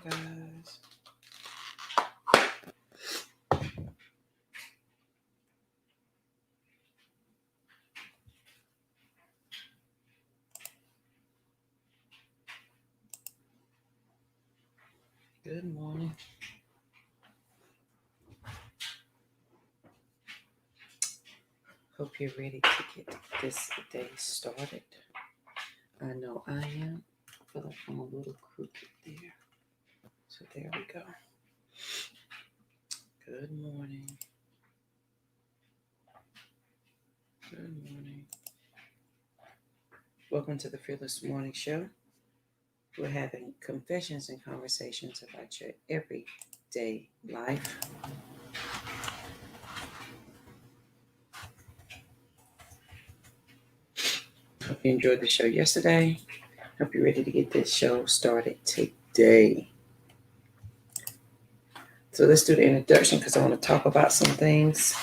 guys. Good morning. Hope you're ready to get this day started. I know I am. I feel like I'm a little crooked there. So there we go. Good morning. Good morning. Welcome to the Fearless Morning Show. We're having confessions and conversations about your everyday life. Hope you enjoyed the show yesterday. Hope you're ready to get this show started today. So let's do the introduction because I want to talk about some things.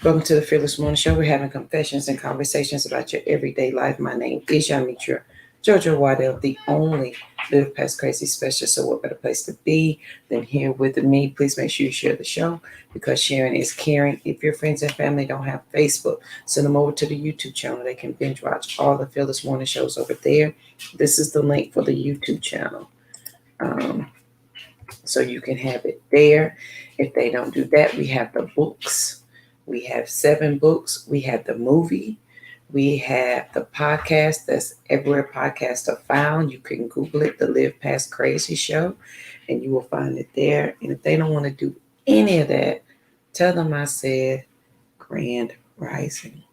Welcome to the Fearless Morning Show. We're having confessions and conversations about your everyday life. My name is Yamitra Jojo Waddell, the only Live Past Crazy specialist. So what better place to be than here with me? Please make sure you share the show because sharing is caring. If your friends and family don't have Facebook, send them over to the YouTube channel. They can binge watch all the Fearless Morning shows over there. This is the link for the YouTube channel. So you can have it there. If they don't do that, we have the books. We have 7 books. We have the movie. We have the podcast. That's everywhere podcasts are found. You can Google it, the Live Past Crazy Show, and you will find it there. And if they don't want to do any of that, tell them I said Grand Rising.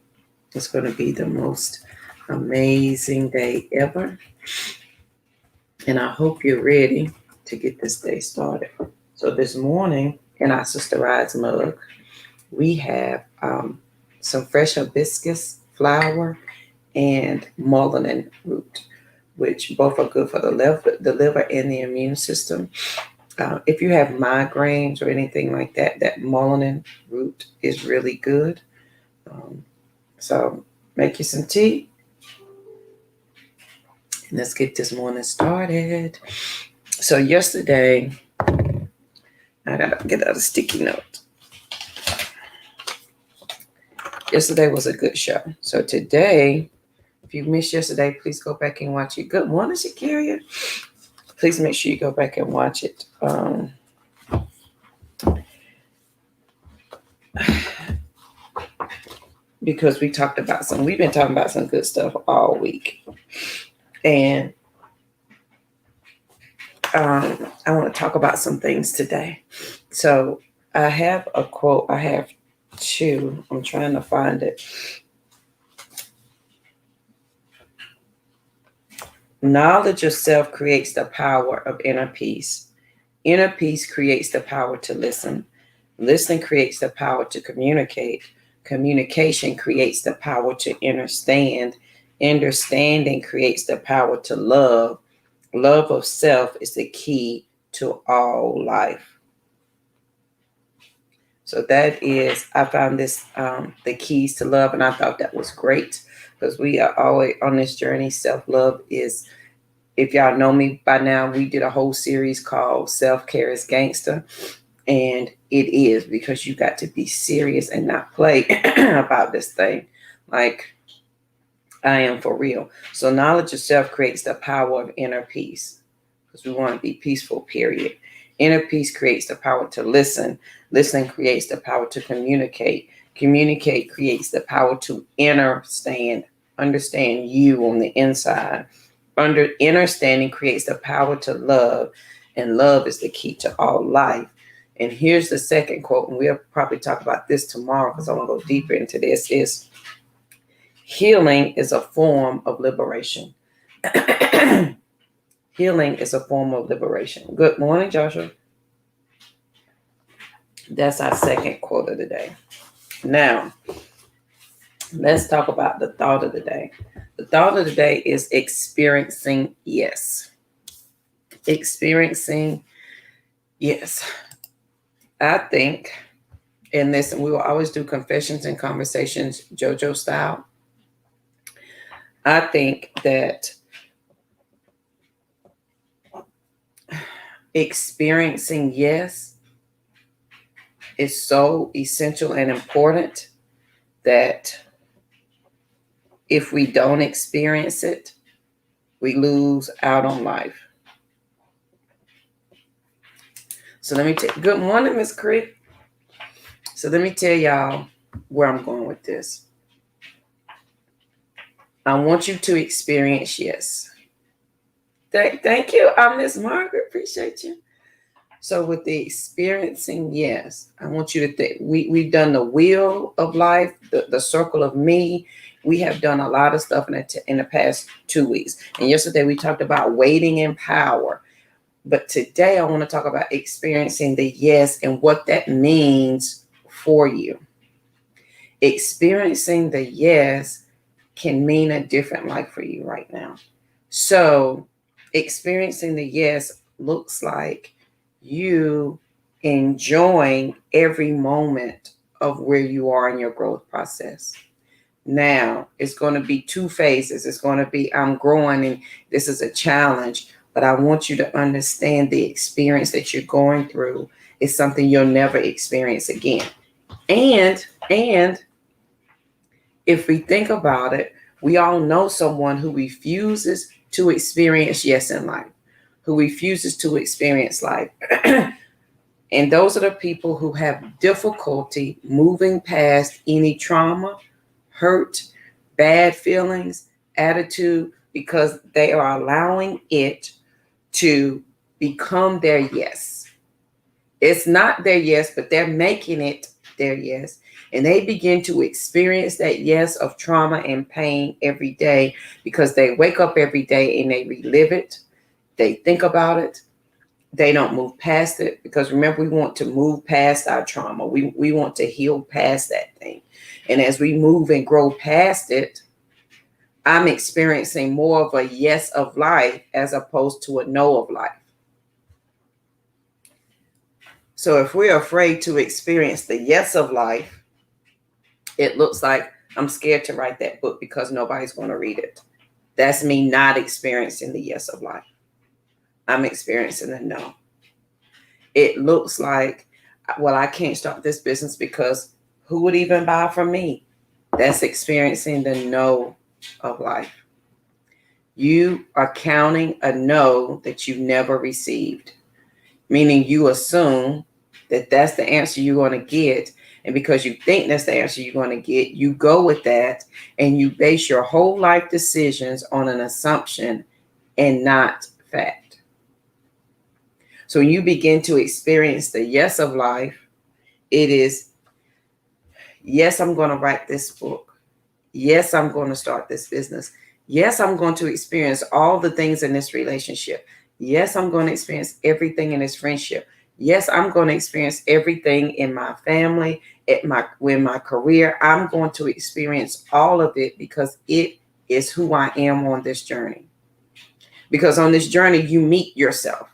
It's going to be the most amazing day ever. And I hope you're ready to get this day started. So this morning in our Sister Rides mug, we have some fresh hibiscus flower and mullein root, which both are good for the liver and the immune system. If you have migraines or anything like that, that mullein root is really good. So make you some tea. And let's get this morning started. So yesterday, I gotta get out a sticky note. Yesterday was a good show. So today, if you missed yesterday, please go back and watch it. Good morning, Shakaria. Please make sure you go back and watch it. Because we've been talking about some good stuff all week. And I want to talk about some things today. So I have a quote. I have 2. I'm trying to find it. Knowledge of self creates the power of inner peace. Inner peace creates the power to listen. Listening creates the power to communicate. Communication creates the power to understand. Understanding creates the power to love. Love of self is the key to all life. So that is, I found this, the keys to love, and I thought that was great because we are always on this journey. Self-love is, if y'all know me by now, we did a whole series called Self-Care is Gangster. And it is, because you got to be serious and not play about this thing. Like I am for real. So knowledge of self creates the power of inner peace, because we want to be peaceful, period. Inner peace creates the power to listen. Listening creates the power to communicate. Communicate creates the power to understand you on the inside. Understanding creates the power to love, and love is the key to all life. And here's the second quote, and we'll probably talk about this tomorrow because I want to go deeper into this, is healing is a form of liberation. Healing is a form of liberation. Good morning, Joshua. That's our second quote of the day. Now, let's talk about the thought of the day. The thought of the day is experiencing yes. Experiencing yes. I think, and listen, we will always do confessions and conversations JoJo style. I think that experiencing yes is so essential and important that if we don't experience it, we lose out on life. So let me good morning, Miss Creek. So let me tell y'all where I'm going with this. I want you to experience yes. Thank you, Miss Margaret. Appreciate you. So with the experiencing yes, I want you to think. We've done the wheel of life, the circle of me. We have done a lot of stuff in the past 2 weeks. And yesterday we talked about waiting in power. But today I want to talk about experiencing the yes and what that means for you. Experiencing the yes can mean a different life for you right now. So experiencing the yes looks like you enjoying every moment of where you are in your growth process. Now, it's going to be 2 phases. It's going to be I'm growing and this is a challenge, but I want you to understand the experience that you're going through is something you'll never experience again. And if we think about it, we all know someone who refuses to experience yes in life, who refuses to experience life. And those are the people who have difficulty moving past any trauma, hurt, bad feelings, attitude, because they are allowing it to become their yes. It's not their yes, but they're making it their yes. And they begin to experience that yes of trauma and pain every day because they wake up every day and they relive it. They think about it. They don't move past it because remember, we want to move past our trauma. We want to heal past that thing. And as we move and grow past it, I'm experiencing more of a yes of life as opposed to a no of life. So if we're afraid to experience the yes of life, it looks like I'm scared to write that book because nobody's going to read it. That's me not experiencing the yes of life. I'm experiencing the no. It looks like, well, I can't start this business because who would even buy from me? That's experiencing the no of life. You are counting a no that you never received, meaning you assume that that's the answer you're going to get. And because you think that's the answer you're going to get, you go with that and you base your whole life decisions on an assumption and not fact. So when you begin to experience the yes of life, it is, yes, I'm going to write this book. Yes, I'm going to start this business. Yes, I'm going to experience all the things in this relationship. Yes, I'm going to experience everything in this friendship. Yes, I'm going to experience everything in my family, in my career. I'm going to experience all of it because it is who I am on this journey. Because on this journey, you meet yourself.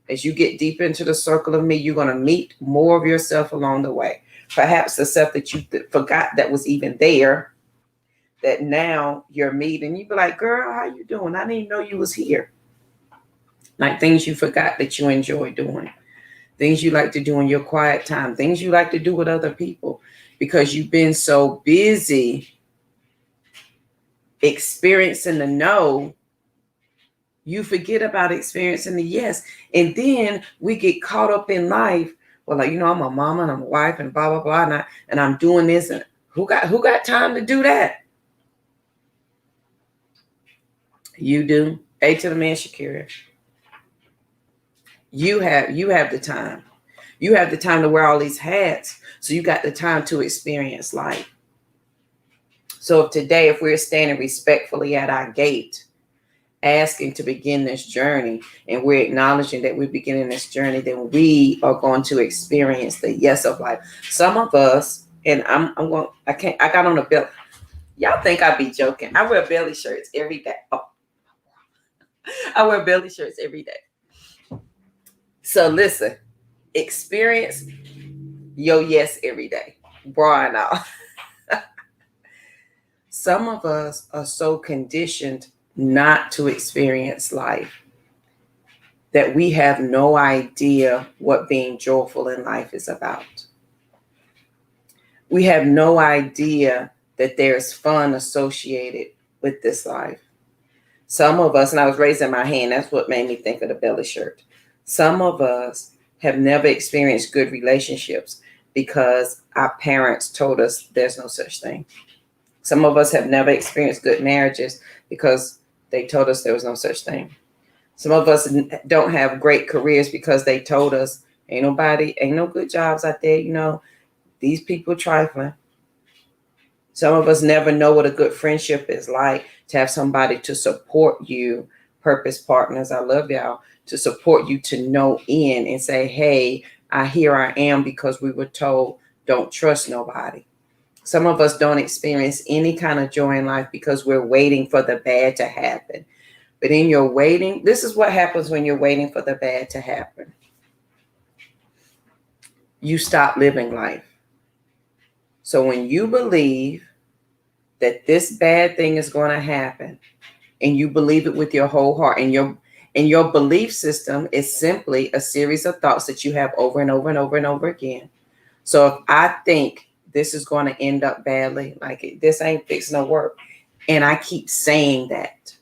As you get deeper into the circle of me, you're going to meet more of yourself along the way. Perhaps the stuff that you forgot that was even there, that now you're meeting. You be like, girl, how you doing? I didn't even know you was here. Like things you forgot that you enjoy doing. Things you like to do in your quiet time. Things you like to do with other people. Because you've been so busy experiencing the no, you forget about experiencing the yes. And then we get caught up in life. Well, like, I'm a mama and I'm a wife and blah, blah, blah. And I'm doing this. And who got time to do that? You do. A to the man, Shakira. You have the time. You have the time to wear all these hats. So you got the time to experience life. So if we're standing respectfully at our gate, asking to begin this journey, and we're acknowledging that we're beginning this journey, then we are going to experience the yes of life. Some of us, and I got on a belly. Y'all think I be joking. I wear belly shirts every day. Oh. I wear belly shirts every day. So listen, experience your yes every day. Bra and all. Some of us are so conditioned not to experience life that we have no idea what being joyful in life is about. We have no idea that there's fun associated with this life. Some of us, and I was raising my hand, that's what made me think of the belly shirt. Some of us have never experienced good relationships because our parents told us there's no such thing. Some of us have never experienced good marriages because they told us there was no such thing. Some of us don't have great careers because they told us ain't no good jobs out there. These people trifling. Some of us never know what a good friendship is like, to have somebody to support you, purpose partners, I love y'all, to support you, to know in and say, hey, here I am, because we were told don't trust nobody. Some of us don't experience any kind of joy in life because we're waiting for the bad to happen. But in your waiting, this is what happens when you're waiting for the bad to happen. You stop living life. So when you believe that this bad thing is going to happen, and you believe it with your whole heart, and your belief system is simply a series of thoughts that you have over and over and over and over again. So if I think this is going to end up badly, like this ain't fixing to work, and I keep saying that,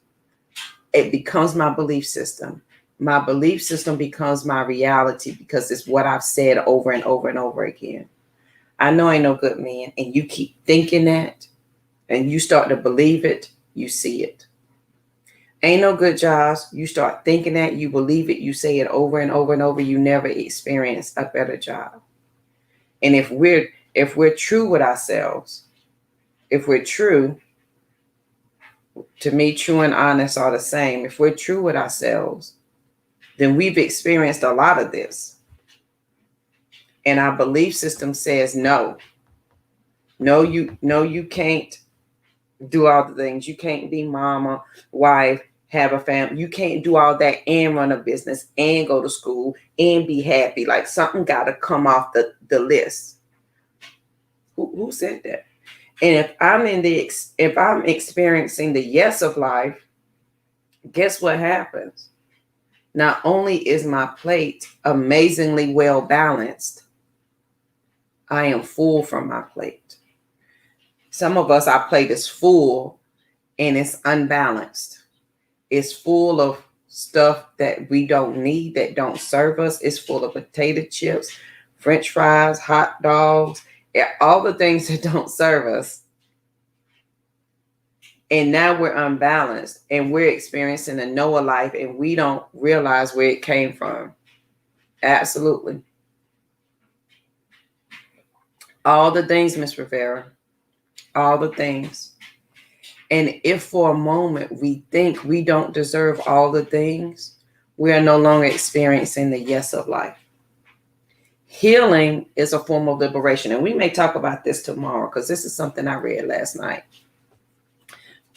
it becomes my belief system. My belief system becomes my reality because it's what I've said over and over and over again. I know ain't no good man, and you keep thinking that, and you start to believe it, you see it. Ain't no good jobs. You start thinking that, you believe it, you say it over and over and over, you never experience a better job. And if we're true with ourselves, if we're true, to me, true and honest are the same. If we're true with ourselves, then we've experienced a lot of this. And our belief system says no. No, you can't do all the things. You can't be mama, wife, have a family. You can't do all that and run a business and go to school and be happy. Like something got to come off the list. Who said that? And if I'm experiencing the yes of life, guess what happens? Not only is my plate amazingly well balanced, I am full from my plate. Some of us, our plate is full and it's unbalanced. It's full of stuff that we don't need, that don't serve us. It's full of potato chips, French fries, hot dogs, all the things that don't serve us. And now we're unbalanced and we're experiencing a Noah life and we don't realize where it came from. Absolutely. All the things, Miss Rivera, all the things. And if for a moment we think we don't deserve all the things, we are no longer experiencing the yes of life. Healing is a form of liberation. And we may talk about this tomorrow because this is something I read last night.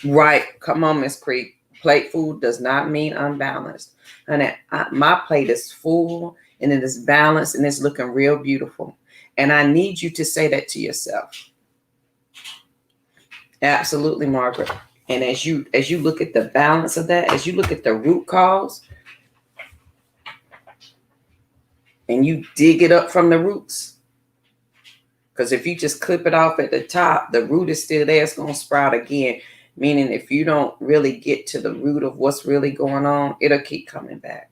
Right. Come on, Miss Creek. Plate food does not mean unbalanced. And my plate is full and it is balanced and it's looking real beautiful. And I need you to say that to yourself. Absolutely, Margaret. And as you look at the balance of that, as you look at the root cause, and you dig it up from the roots, because if you just clip it off at the top, the root is still there. It's going to sprout again. Meaning if you don't really get to the root of what's really going on, it'll keep coming back.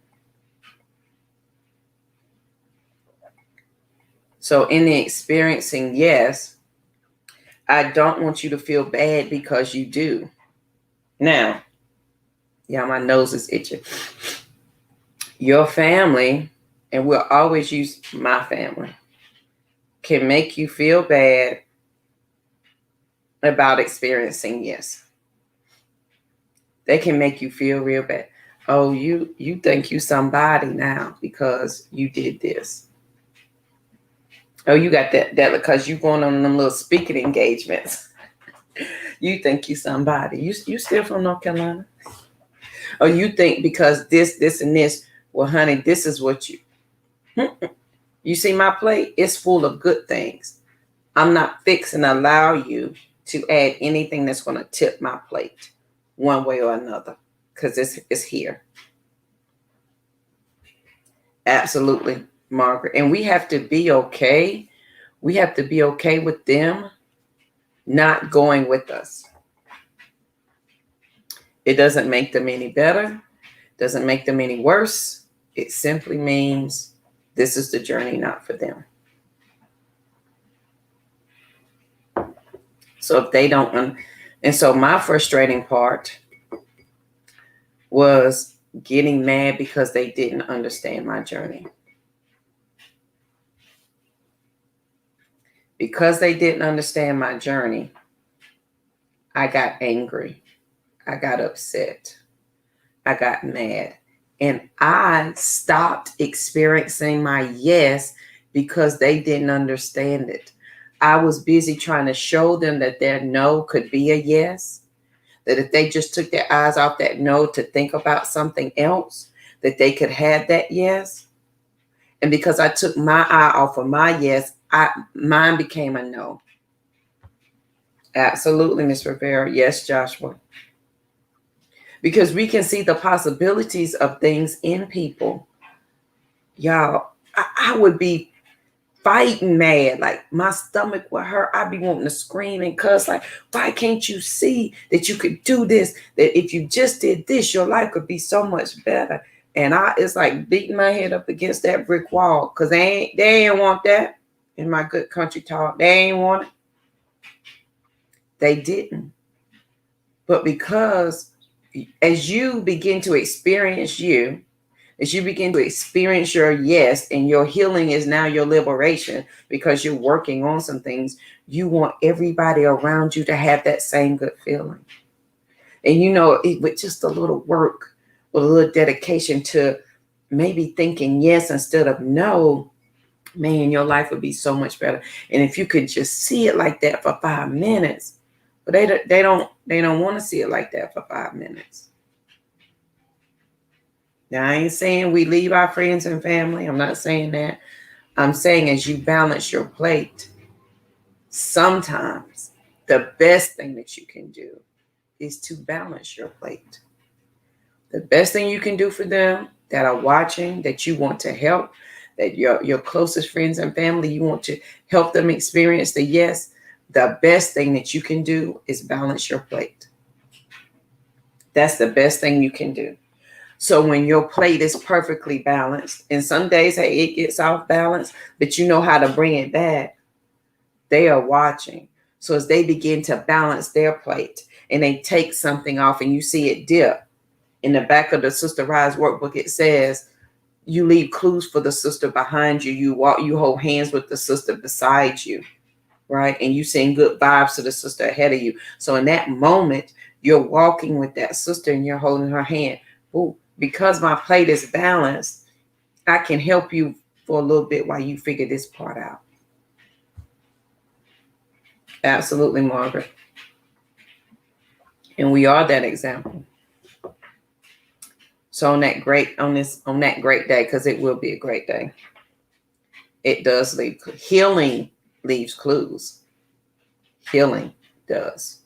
So in the experiencing yes, I don't want you to feel bad because you do. Now, yeah, my nose is itching. Your family, and we'll always use my family, can make you feel bad about experiencing yes. They can make you feel real bad. Oh, you think you somebody now because you did this. Oh, you got that because you going on them little speaking engagements. You think you somebody. You still from North Carolina? Or you think because this, and this, well, honey, this is what you see my plate? It's full of good things. I'm not fixing to allow you to add anything that's going to tip my plate one way or another because it's here. Absolutely, Margaret. And we have to be okay. We have to be okay with them not going with us. It doesn't make them any better, doesn't make them any worse. It simply means this is the journey not for them. So if they don't, and so my frustrating part was getting mad because they didn't understand my journey. Because they didn't understand my journey, I got angry. I got upset. I got mad. And I stopped experiencing my yes because they didn't understand it. I was busy trying to show them that their no could be a yes, that if they just took their eyes off that no to think about something else, that they could have that yes. And because I took my eye off of my yes, mine became a no. Absolutely, Ms. Rivera. Yes, Joshua. Because we can see the possibilities of things in people. Y'all, I would be fighting mad. Like my stomach would hurt. I'd be wanting to scream and cuss. Like, why can't you see that you could do this? That if you just did this, your life could be so much better. And it's like beating my head up against that brick wall. Because they ain't want that. In my good country talk, they ain't want it. They didn't. But because as you begin to experience as you begin to experience your yes, and your healing is now your liberation because you're working on some things, you want everybody around you to have that same good feeling. And with just a little work, with a little dedication to maybe thinking yes instead of no, man, your life would be so much better. And if you could just see it like that for 5 minutes, but they don't want to see it like that for 5 minutes. Now, I ain't saying we leave our friends and family. I'm not saying that. I'm saying as you balance your plate, sometimes the best thing that you can do is to balance your plate. The best thing you can do for them that are watching, that you want to help, that your closest friends and family, you want to help them experience the yes, the best thing that you can do is balance your plate. That's the best thing you can do. So when your plate is perfectly balanced, and some days, hey, it gets off balance, but you know how to bring it back, they are watching. So as they begin to balance their plate and they take something off and you see it dip, in the back of the Sister Rise workbook, it says, you leave clues for the sister behind you. You hold hands with the sister beside you, right? And you send good vibes to the sister ahead of you. So in that moment, you're walking with that sister and you're holding her hand. Ooh, because my plate is balanced, I can help you for a little bit while you figure this part out. Absolutely, Margaret. And we are that example. So on that great day, because it will be a great day, it does leave healing, leaves clues. Healing does.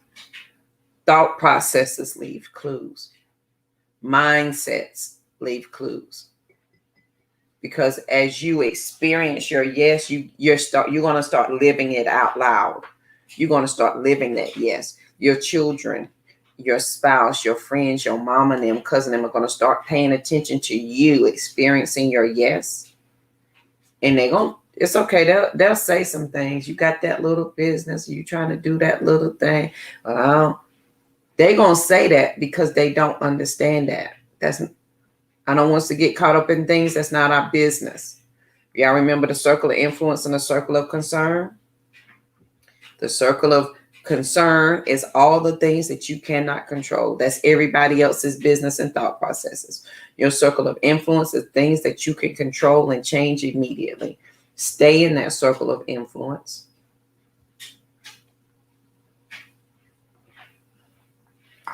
Thought processes leave clues. Mindsets leave clues. Because as you experience your yes, you're going to start living it out loud. You're going to start living that yes. Your children, your spouse, your friends, your mom and them, cousin them are going to start paying attention to you experiencing your yes. And it's okay. They'll say some things. You got that little business. You trying to do that little thing. They're going to say that because they don't understand that. I don't want us to get caught up in things that's not our business. Y'all remember the circle of influence and the circle of concern? The circle of concern is all the things that you cannot control. That's everybody else's business and thought processes. Your circle of influence is things that you can control and change immediately. Stay in that circle of influence.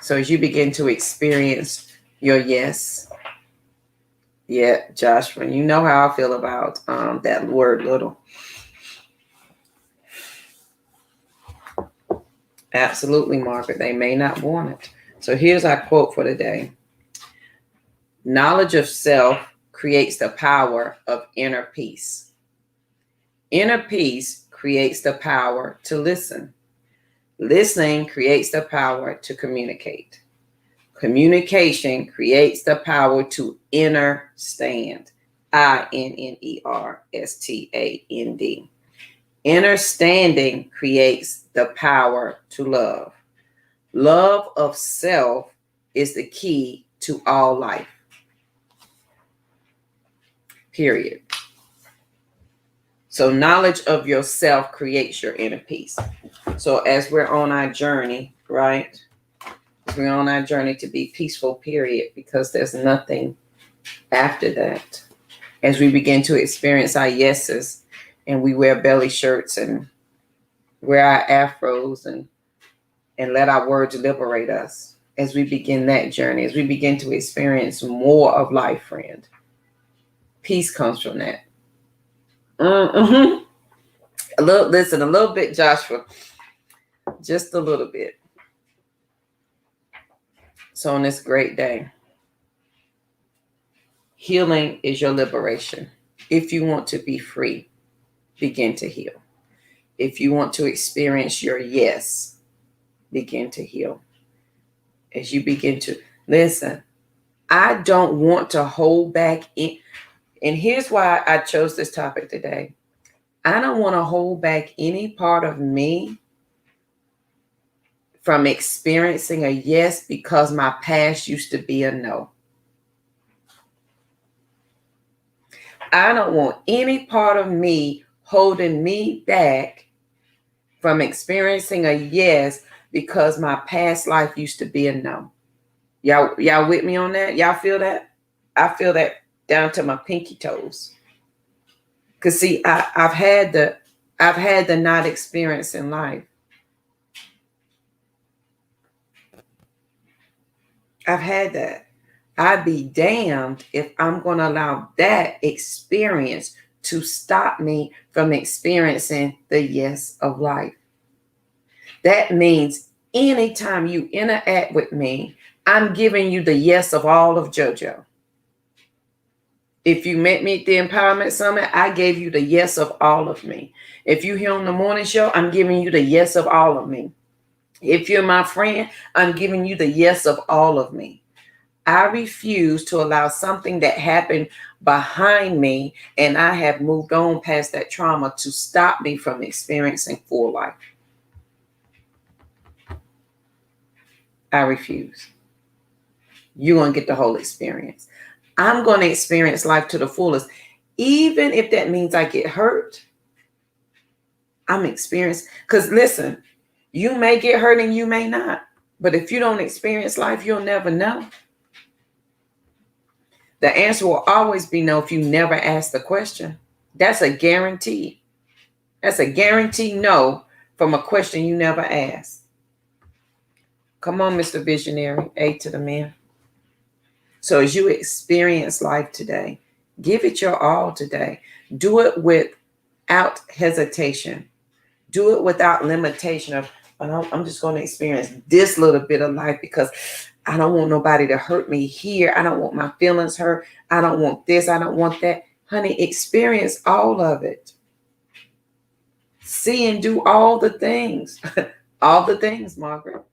So as you begin to experience your yes, yeah, Joshua, you know how I feel about that word little. Absolutely, Margaret. They may not want it. So here's our quote for today. Knowledge of self creates the power of inner peace. Inner peace creates the power to listen. Listening creates the power to communicate. Communication creates the power to understand. INNERSTAND. Understanding creates the power to love. Love of self is the key to all life. Period. So knowledge of yourself creates your inner peace. So as we're on our journey, right? We're on our journey to be peaceful, period, because there's nothing after that. As we begin to experience our yeses, and we wear belly shirts and wear our afros and let our words liberate us. As we begin that journey, as we begin to experience more of life, friend, peace comes from that. A little bit, Joshua, just a little bit. So on this great day, healing is your liberation. If you want to be free, begin to heal. If you want to experience your yes, begin to heal. As you begin to listen, I don't want to hold back in. And here's why I chose this topic today. I don't want to hold back any part of me from experiencing a yes because my past used to be a no. I don't want any part of me holding me back from experiencing a yes because my past life used to be a no. Y'all with me on that? Y'all feel that? I feel that down to my pinky toes. Cause see, I've had the not experience in life. I've had that. I'd be damned if I'm going to allow that experience to stop me from experiencing the yes of life. That means anytime you interact with me, I'm giving you the yes of all of JoJo. If you met me at the Empowerment Summit, I gave you the yes of all of me. If you here on the morning show, I'm giving you the yes of all of me. If you're my friend, I'm giving you the yes of all of me. I refuse to allow something that happened behind me and I have moved on past that trauma to stop me from experiencing full life. I refuse. You're going to get the whole experience. I'm going to experience life to the fullest. Even if that means I get hurt, I'm experiencing. Because listen, you may get hurt and you may not. But if you don't experience life, you'll never know. The answer will always be no if you never ask the question. That's a guarantee. That's a guarantee no from a question you never asked. Come on, Mr. Visionary, A to the man. So as you experience life today, give it your all today. Do it without hesitation. Do it without limitation of, I'm just going to experience this little bit of life because I don't want nobody to hurt me here. I don't want my feelings hurt. I don't want this. I don't want that. Honey, experience all of it. See and do all the things. All the things, Margaret.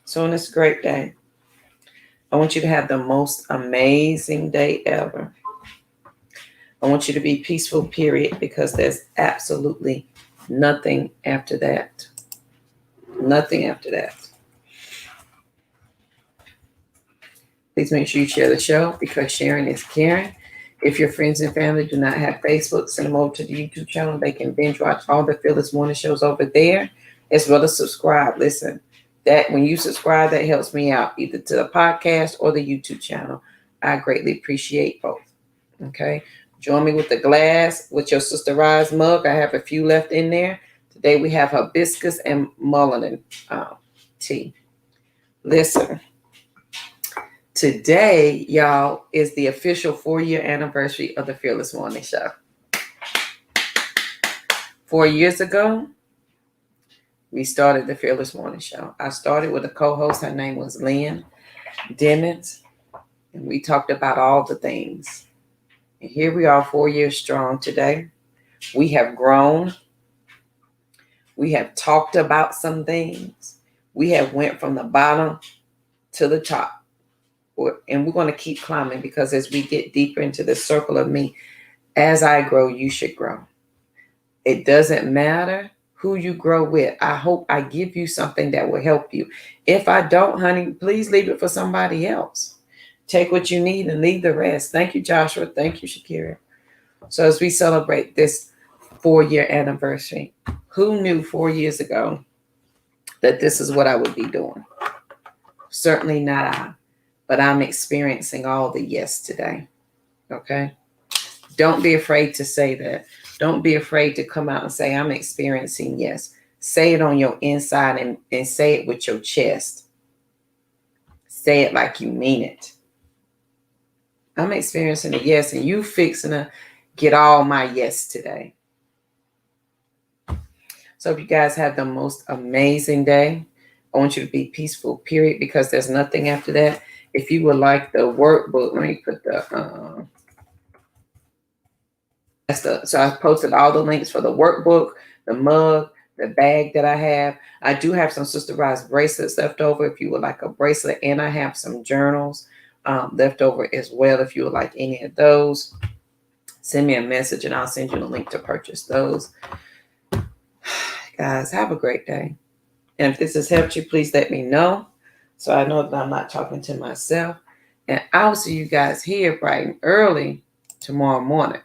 So on this great day, I want you to have the most amazing day ever. I want you to be peaceful, period, because there's absolutely nothing after that. Nothing after that. Please make sure you share the show because sharing is caring. If your friends and family do not have Facebook, send them over to the YouTube channel. They can binge watch all the Fearless Morning shows over there, as well as subscribe. Listen, that when you subscribe, that helps me out either to the podcast or the YouTube channel. I greatly appreciate both. Okay. Join me with the glass with your Sister Rise mug. I have a few left in there. Today we have hibiscus and mullein tea. Listen, today, y'all, is the official 4-year anniversary of the Fearless Morning Show. 4 years ago, we started the Fearless Morning Show. I started with a co-host. Her name was Lynn Demmons. And we talked about all the things. And here we are 4 years strong today. We have grown. We have talked about some things. We have went from the bottom to the top. And we're going to keep climbing, because as we get deeper into the circle of me, as I grow, you should grow. It doesn't matter who you grow with. I hope I give you something that will help you. If I don't, honey, please leave it for somebody else. Take what you need and leave the rest. Thank you, Joshua. Thank you, Shakira. So as we celebrate this 4-year anniversary, who knew 4 years ago that this is what I would be doing? Certainly not I, but I'm experiencing all the yes today. Okay? Don't be afraid to say that. Don't be afraid to come out and say, I'm experiencing yes. Say it on your inside and say it with your chest. Say it like you mean it. I'm experiencing a yes, and you fixing to get all my yes today. So if you guys have the most amazing day, I want you to be peaceful, period, because there's nothing after that. If you would like the workbook, let me put the, so I posted all the links for the workbook, the mug, the bag that I have. I do have some Sister Rise bracelets left over if you would like a bracelet, and I have some journals left over as well if you would like any of those. Send me a message and I'll send you the link to purchase those. Guys, have a great day. And if this has helped you, please let me know, so I know that I'm not talking to myself. And I'll see you guys here bright and early tomorrow morning.